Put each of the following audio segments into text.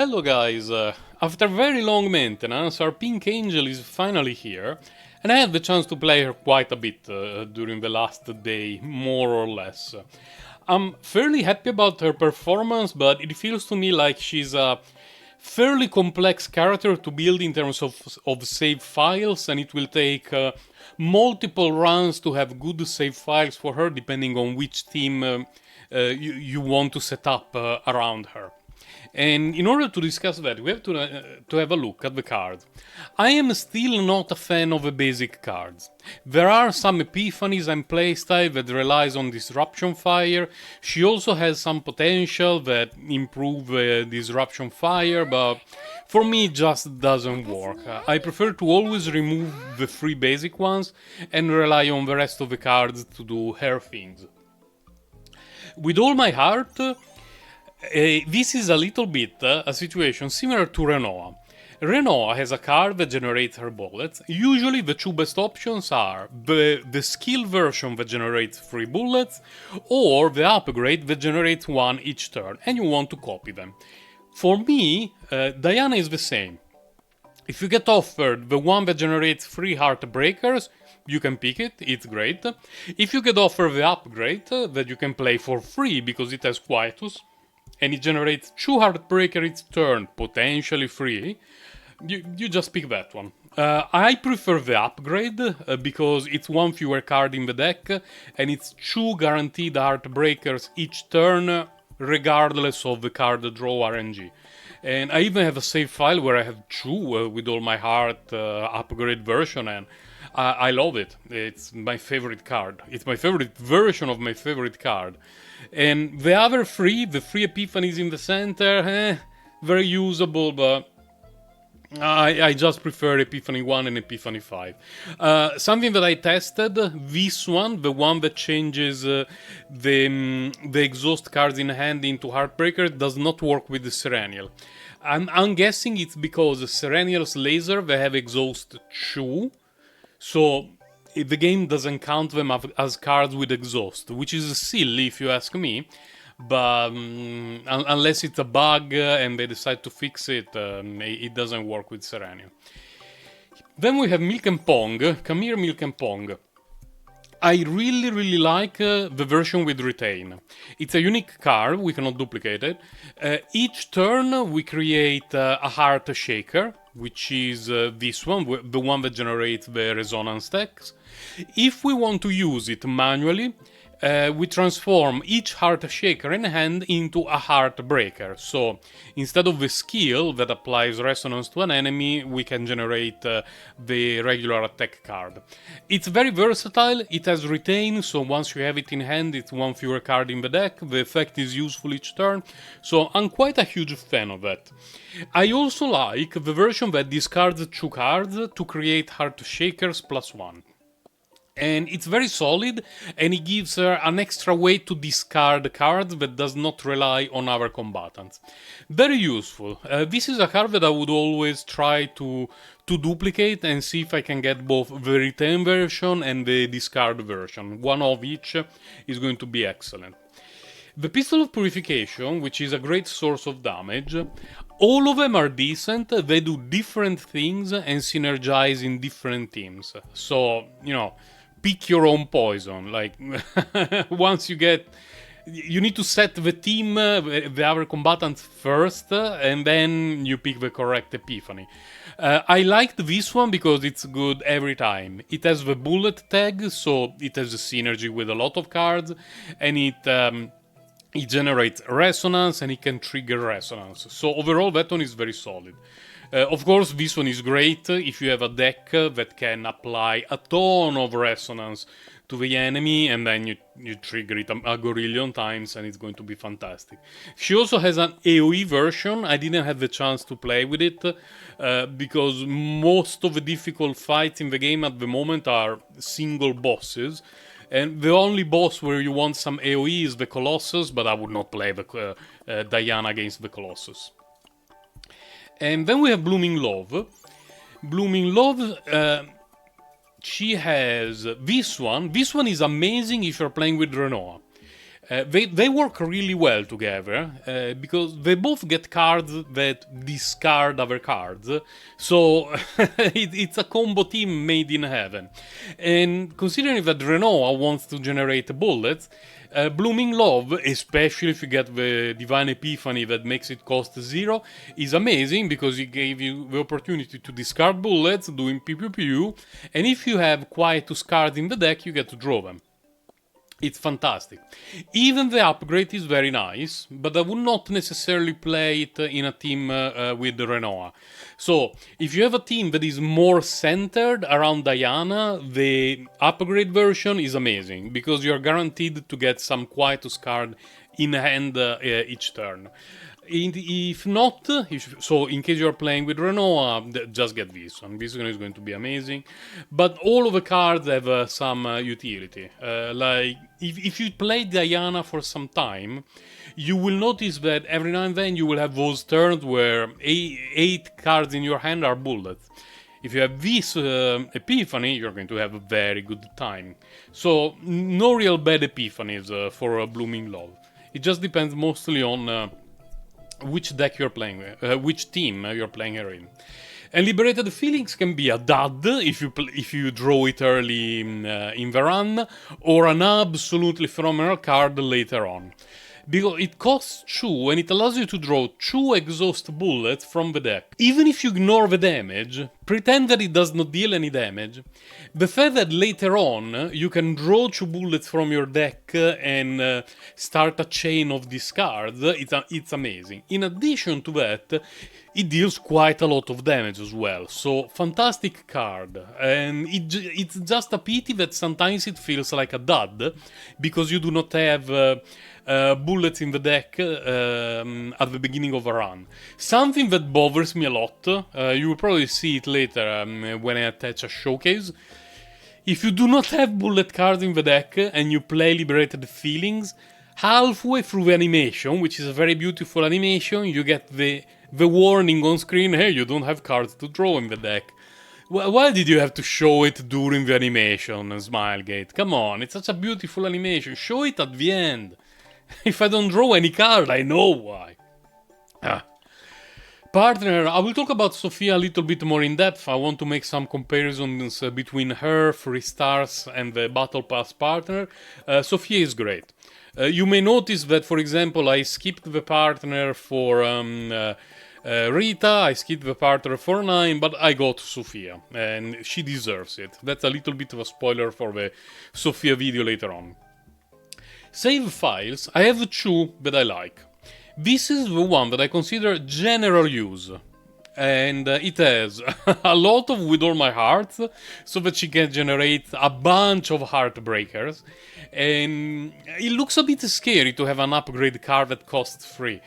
Hello guys, after very long maintenance, our pink angel is finally here, and I had the chance to play her quite a bit during the last day, more or less. I'm fairly happy about her performance, but it feels to me like she's a fairly complex character to build in terms of save files, and it will take multiple runs to have good save files for her, depending on which team you want to set up around her. And in order to discuss that, we have to have a look at the cards. I am still not a fan of the basic cards. There are some epiphanies and playstyle that relies on disruption fire. She also has some potential that improve disruption fire, but for me it just doesn't work. I prefer to always remove the three basic ones and rely on the rest of the cards to do her things. With all my heart, this is a little bit a situation similar to Renoa. Renoa has a card that generates her bullets. Usually the two best options are the skill version that generates 3 bullets, or the upgrade that generates 1 each turn, and you want to copy them. For me, Diana is the same. If you get offered the one that generates 3 heartbreakers, you can pick it, it's great. If you get offered the upgrade that you can play for free because it has Quietus, and it generates 2 Heartbreaker each turn, potentially free, you just pick that one. I prefer the upgrade because it's 1 fewer card in the deck and it's 2 guaranteed Heartbreakers each turn, regardless of the card draw RNG. And I even have a save file where I have 2 with all my heart upgrade version, and I love it. It's my favorite card. It's my favorite version of my favorite card. And the other 3, the 3 epiphanies in the center, very usable, but I just prefer Epiphany 1 and Epiphany 5. Something that I tested, this one, the one that changes the exhaust cards in hand into Heartbreaker, does not work with the Serenial. I'm guessing it's because Serenial's laser, they have exhaust 2, so the game doesn't count them as cards with exhaust, which is silly if you ask me. But unless it's a bug and they decide to fix it, it doesn't work with Serenium. Then we have Milk and Pong. Come here, Milk and Pong. I really like the version with Retain. It's a unique card, we cannot duplicate it. Each turn we create a Heart Shaker, which is this one, the one that generates the resonance text. If we want to use it manually, we transform each Heart Shaker in hand into a Heartbreaker. So instead of the skill that applies resonance to an enemy, we can generate the regular attack card. It's very versatile, it has retain, so once you have it in hand, it's 1 fewer card in the deck. The effect is useful each turn, so I'm quite a huge fan of that. I also like the version that discards 2 cards to create Heart Shakers +1. And it's very solid, and it gives her an extra way to discard cards that does not rely on other combatants. Very useful. This is a card that I would always try to duplicate and see if I can get both the retain version and the discard version. One of each is going to be excellent. The Pistol of Purification, which is a great source of damage, all of them are decent, they do different things and synergize in different teams. So, pick your own poison. Like, once you need to set the team, the other combatants first, and then you pick the correct epiphany. I liked this one because it's good every time. It has the bullet tag, so it has a synergy with a lot of cards, and it generates resonance and it can trigger resonance. So overall that one is very solid. Of course, this one is great if you have a deck that can apply a ton of resonance to the enemy, and then you trigger it a gorillion times and it's going to be fantastic. She also has an AoE version. I didn't have the chance to play with it because most of the difficult fights in the game at the moment are single bosses. And the only boss where you want some AoE is the Colossus, but I would not play the Diana against the Colossus. And then we have Blooming Love. Blooming Love, she has this one. This one is amazing if you're playing with Renoa. They work really well together because they both get cards that discard other cards. So it's a combo team made in heaven. And considering that Renoa wants to generate bullets, Blooming Love, especially if you get the Divine Epiphany that makes it cost 0, is amazing because it gave you the opportunity to discard bullets, doing pew pew pew, and if you have Quietus cards in the deck, you get to draw them. It's fantastic. Even the upgrade is very nice, but I would not necessarily play it in a team with Renoa. So, if you have a team that is more centered around Diana, the upgrade version is amazing, because you're guaranteed to get some Quietus card in hand each turn. If not, so in case you're playing with Renoa, just get this one. This one is going to be amazing. But all of the cards have some utility. Like, if you play Diana for some time, you will notice that every now and then you will have those turns where 8 cards in your hand are bullets. If you have this Epiphany, you're going to have a very good time. So, no real bad Epiphanies for Blooming Love. It just depends mostly on which deck you're playing with, which team you're playing her in. And Liberated Feelings can be a dud if you draw it early in the run, or an absolutely phenomenal card later on. Because it costs 2 and it allows you to draw 2 exhaust bullets from the deck. Even if you ignore the damage, pretend that it does not deal any damage, the fact that later on you can draw 2 bullets from your deck and start a chain of discards, it's amazing. In addition to that, it deals quite a lot of damage as well, so fantastic card. And it's just a pity that sometimes it feels like a dud, because you do not have bullets in the deck at the beginning of a run. Something that bothers me a lot, you will probably see it later when I attach a showcase. If you do not have bullet cards in the deck and you play Liberated Feelings, halfway through the animation, which is a very beautiful animation, you get the warning on screen, hey, you don't have cards to draw in the deck. Why did you have to show it during the animation, Smilegate? Come on, it's such a beautiful animation, show it at the end. If I don't draw any card, I know why. Partner, I will talk about Sophia a little bit more in depth. I want to make some comparisons between her 3 stars and the Battle Pass partner. Sophia is great. You may notice that, for example, I skipped the partner for Rita, I skipped the partner for 9, but I got Sophia, and she deserves it. That's a little bit of a spoiler for the Sophia video later on. Save files, I have 2 that I like. This is the one that I consider general use, and it has a lot of With All My Heart, so that she can generate a bunch of Heartbreakers, and it looks a bit scary to have an upgrade card that costs 3.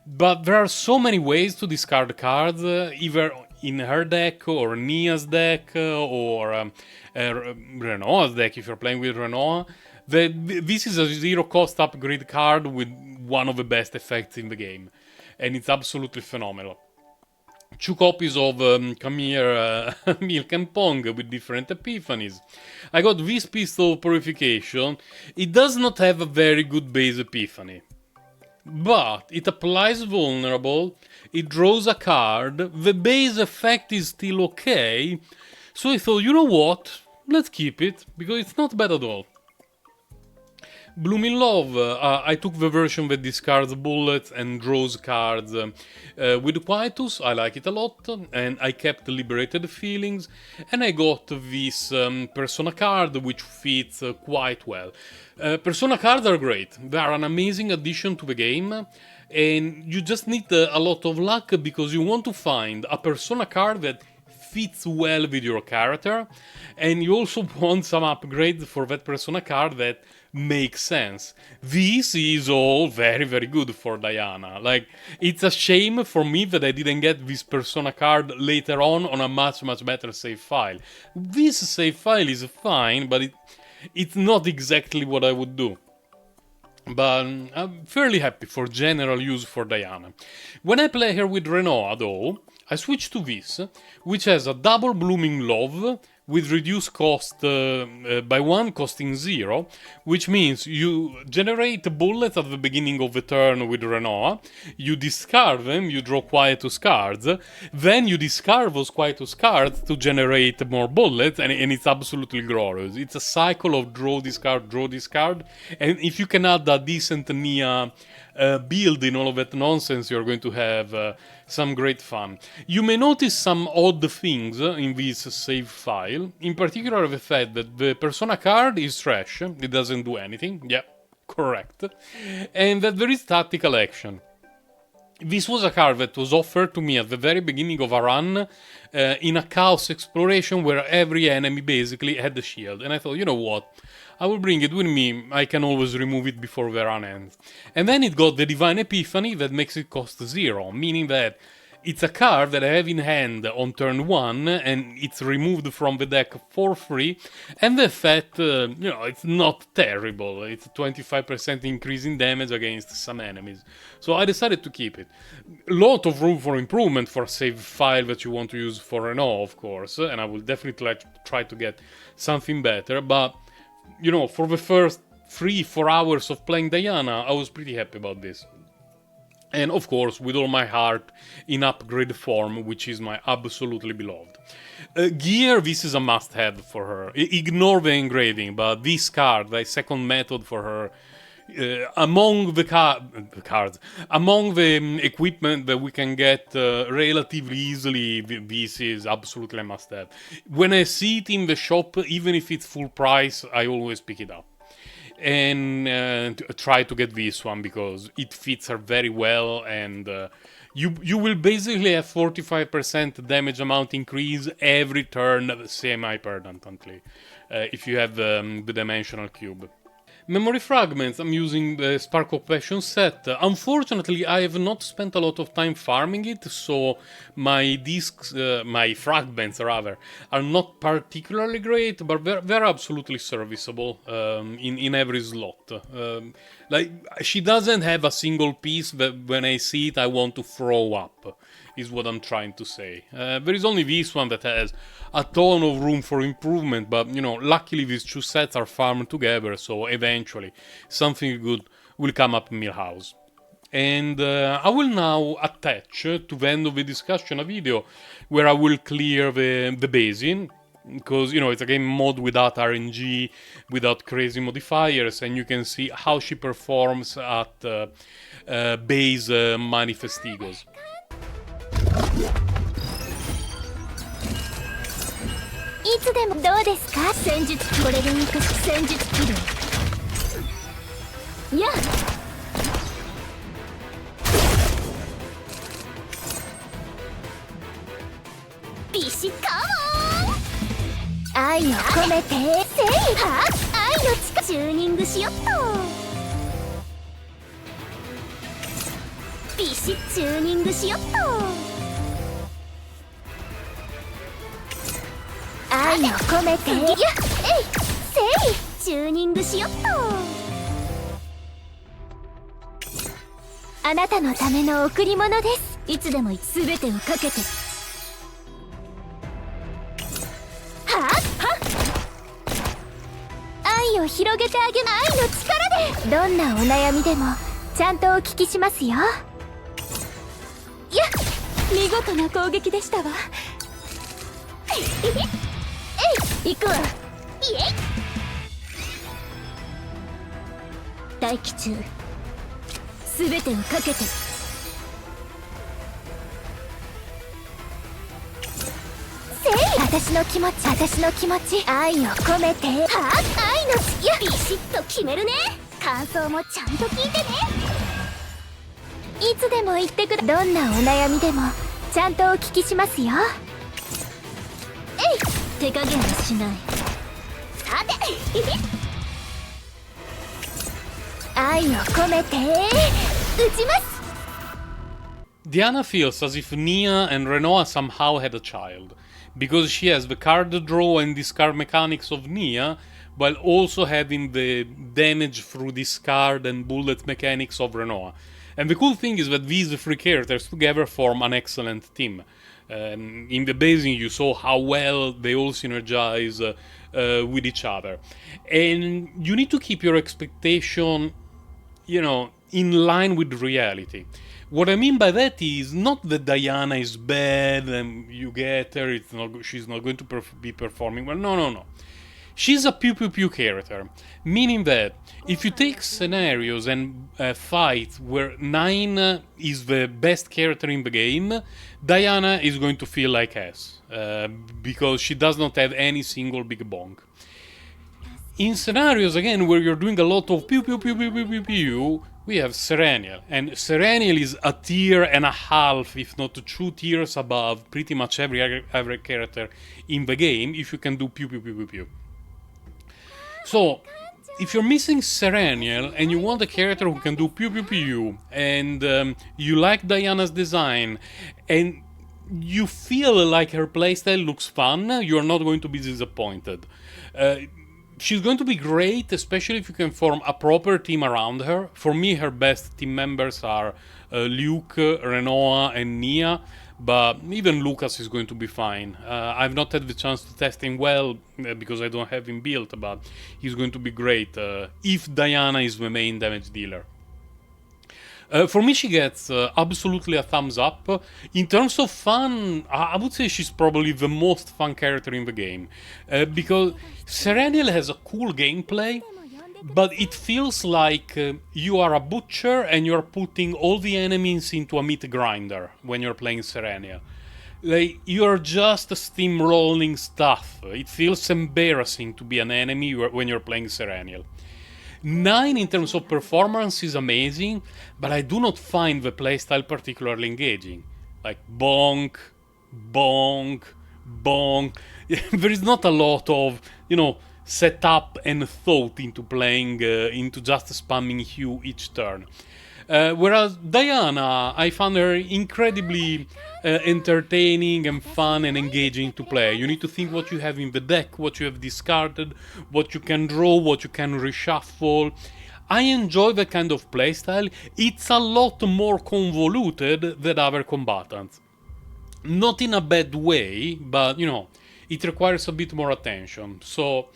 But there are so many ways to discard cards, either in her deck, or Nia's deck, or Renoa's deck if you're playing with Renoa. This is a 0-cost upgrade card with one of the best effects in the game, and it's absolutely phenomenal. 2 copies of Come Here, Milk and Pong with different epiphanies. I got this Pistol Purification. It does not have a very good base epiphany, but it applies vulnerable, it draws a card, the base effect is still okay, so I thought, you know what, let's keep it, because it's not bad at all. Blooming Love, I took the version that discards bullets and draws cards. With Quietus, I like it a lot, and I kept Liberated Feelings, and I got this Persona card, which fits quite well. Persona cards are great, they are an amazing addition to the game, and you just need a lot of luck, because you want to find a Persona card that fits well with your character, and you also want some upgrades for that Persona card that makes sense. This is all very, very good for Diana. Like, it's a shame for me that I didn't get this Persona card later on a much, much better save file. This save file is fine, but it's not exactly what I would do. But I'm fairly happy for general use for Diana. When I play her with Renoa, though, I switch to this, which has a double Blooming Love, with reduced cost by 1 costing 0, which means you generate a bullet at the beginning of the turn with Renoa, you discard them, you draw Quietus cards, then you discard those Quietus cards to generate more bullets, and it's absolutely glorious. It's a cycle of draw, discard, and if you can add a decent Nia build in all of that nonsense, you're going to have some great fun. You may notice some odd things in this save file, in particular the fact that the Persona card is trash, it doesn't do anything, yeah, correct, and that there is tactical action. This was a card that was offered to me at the very beginning of a run in a chaos exploration where every enemy basically had the shield, and I thought, you know what, I will bring it with me, I can always remove it before the run ends. And then it got the Divine Epiphany that makes it cost 0, meaning that it's a card that I have in hand on turn 1 and it's removed from the deck for free, and the effect, it's not terrible. It's a 25% increase in damage against some enemies. So I decided to keep it. Lot of room for improvement for a save file that you want to use for Renoa, of course, and I will definitely try to get something better, but for the first 3-4 hours of playing Diana, I was pretty happy about this. And of course, with all my heart, in upgrade form, which is my absolutely beloved. Gear, this is a must-have for her. Ignore the engraving, but this card, the second method for her, among the cards, among the equipment that we can get relatively easily, this is absolutely a must-have. When I see it in the shop, even if it's full price, I always pick it up. And try to get this one because it fits her very well, and you will basically have 45% damage amount increase every turn semi-permanently if you have the dimensional cube. Memory fragments, I'm using the Spark of Passion set. Unfortunately, I have not spent a lot of time farming it, so my discs, my fragments rather, are not particularly great, but they're absolutely serviceable in every slot. She doesn't have a single piece that when I see it I want to throw up, is what I'm trying to say. There is only this one that has a ton of room for improvement, but luckily these two sets are farmed together, so eventually something good will come up in Millhouse. And I will now attach to the end of the discussion a video where I will clear the basin, because it's a game mode without RNG, without crazy modifiers, and you can see how she performs at base Manifestigos. いつでもどうですか戦術これでいく戦術起動やビシカモン愛を込めてせいは愛の力チューニングしよっとビシチューニングしよっと愛を込めてやえいせいチューニングしよっとあなたのための贈り物ですいつでも全てをかけてはっはっ愛を広げてあげる愛の力でどんなお悩みでもちゃんとお聞きしますよいや見事な攻撃でしたわ行くわイエイ待機中全てをかけてせい私の気持ち愛を込めては愛のいやビシッと決めるね感想もちゃんと聞いてねいつでも言ってくだどんなお悩みでもちゃんとお聞きしますよえい手加減はしないさて愛を込めて撃ちます Diana feels as if Nia and Renoa somehow had a child, because she has the card draw and discard mechanics of Nia, while also having the damage through discard and bullet mechanics of Renoa. And the cool thing is that these three characters together form an excellent team. In the basin, you saw how well they all synergize with each other. And you need to keep your expectation, in line with reality. What I mean by that is not that Diana is bad and you get her, she's not going to be performing well. No, no, no. She's a pew pew pew character, meaning that if you take scenarios and fight where 9 is the best character in the game, Diana is going to feel like ass, because she does not have any single big bonk. In scenarios, again, where you're doing a lot of pew pew pew pew pew pew pew, we have Serenial, and Serenial is a tier and a half, if not 2 tiers above pretty much every character in the game, if you can do pew pew pew pew pew. So, if you're missing Serenial and you want a character who can do pew pew pew, and you like Diana's design, and you feel like her playstyle looks fun, you're not going to be disappointed. She's going to be great, especially if you can form a proper team around her. For me, her best team members are Luke, Renoa, and Nia. But even Lucas is going to be fine. I've not had the chance to test him well because I don't have him built, but he's going to be great if Diana is the main damage dealer. For me, she gets absolutely a thumbs up. In terms of fun, I would say she's probably the most fun character in the game. Because Serenial has a cool gameplay, but it feels like you are a butcher and you're putting all the enemies into a meat grinder when you're playing Serenia. Like, you're just steamrolling stuff. It feels embarrassing to be an enemy when you're playing Serenial. 9 in terms of performance is amazing, but I do not find the playstyle particularly engaging. Like, bonk, bonk, bonk. There is not a lot of, setup and thought into playing, into just spamming Hugh each turn. Whereas Diana, I found her incredibly entertaining and fun and engaging to play. You need to think what you have in the deck, what you have discarded, what you can draw, what you can reshuffle. I enjoy that kind of playstyle. It's a lot more convoluted than other combatants. Not in a bad way, but it requires a bit more attention. So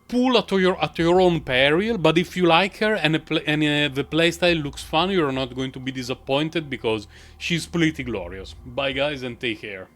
pull at your own peril, but if you like her and the playstyle looks fun, you're not going to be disappointed because she's pretty glorious. Bye guys and take care.